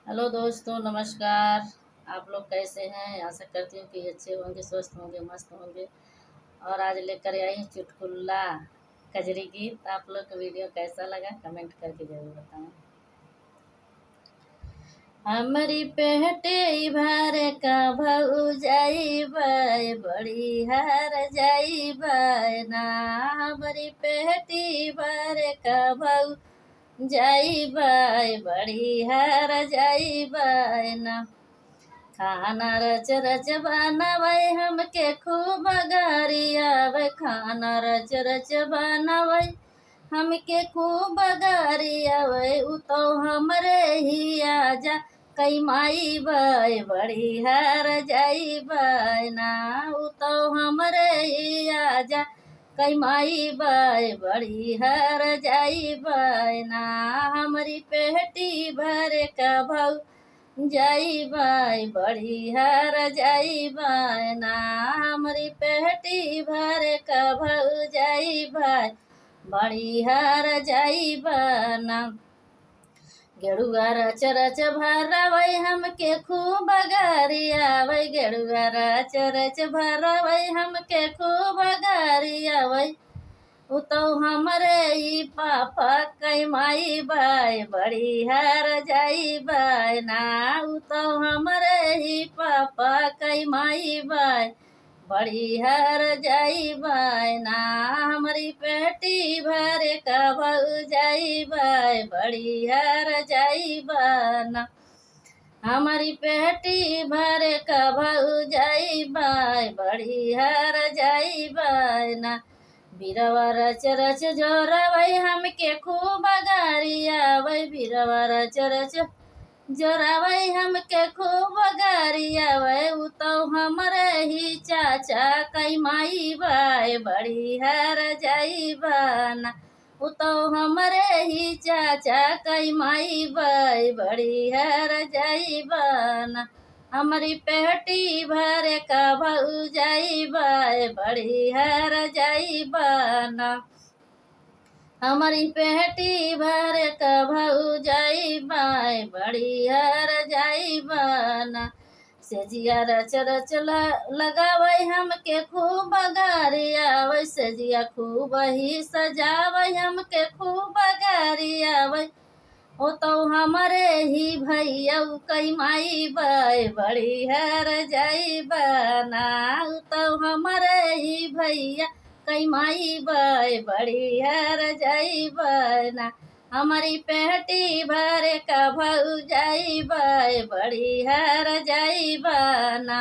Hello दोस्तों, नमस्कार। आप लोग कैसे हैं? आशा करती हूँ कि अच्छे होंगे, स्वस्थ होंगे, मस्त होंगे। और आज लेकर आई हूँ चुटकुला कजरी गीत। आप लोग का वीडियो कैसा लगा कमेंट करके जरूर बताएं। हमारी पेटे भर का भऊ जाइबै, बड़ी हर जाइबै ना। हमारी पेटी भर का भऊ जाइबै, बड़ी हर जाइबै ना। खाना रच रच बनाबै हमके खूब गरियाबै, खाना रच रच बनाबै हमके खूब गरियाबै। उ तो हमरे ही आजा कई माई बै, बड़ी हर जाइबै ना। उ तो हमरे ही आजा कई माई बै, बड़ी हर जाइबै ना। हमारी पेटी भर का भऊ जाइबै, बड़ी हर जाइबै ना। हमारी पेटी भर का भऊ जाइबै, बड़ी हर जाइबै ना। गेड़ुआ रच रच भरबै हमके खूब गरियाबै, गेड़ुआ रच रच भरबै हमके खूब गरियाबै। उ तो हमरे ही पापा कई माई बै, बड़ी हर जाइबै ना। उ तो हमरे ही पापा कई माई बै, बड़ी हर जाइबै ना। हमारी पेटी भर का भऊ जाइबै, बड़ी हर जाइबै ना। हमारी पेटी भर का भऊ जाइबै, बड़ी हर जाइबै ना। बिरवा रच रच जोरबै हमके खूब गरियाबै, बिरवा रच रच जोराबै हमके खूब गरियाबै। उ तो हमरे ही चाचा कई माई बै, बड़ी हर जाइबै ना। उ तो हमरे ही चाचा कई माई बै, बड़ी हर जाइबै ना। हमारी पेटी भर का भऊ जाइबै, बड़ी हर जाइबै ना। हमारी पेटी भर का भऊ जाइबै, बड़ी हर जाइबै ना। सेजिया रच रच लगाबै हमके खूब गरियाबै, सेजिया खूब ही सजाबै हमके खूब गरियाबै। ओ तो हमरे ही भैया कई माई बै, बड़ी हर जाइबै ना। उ तो हमरे ही भैया कई माई बै, बड़ी हर जाइबै ना। हमारी पेटी भर का भऊ जाइबै, बड़ी हर जाइबै ना।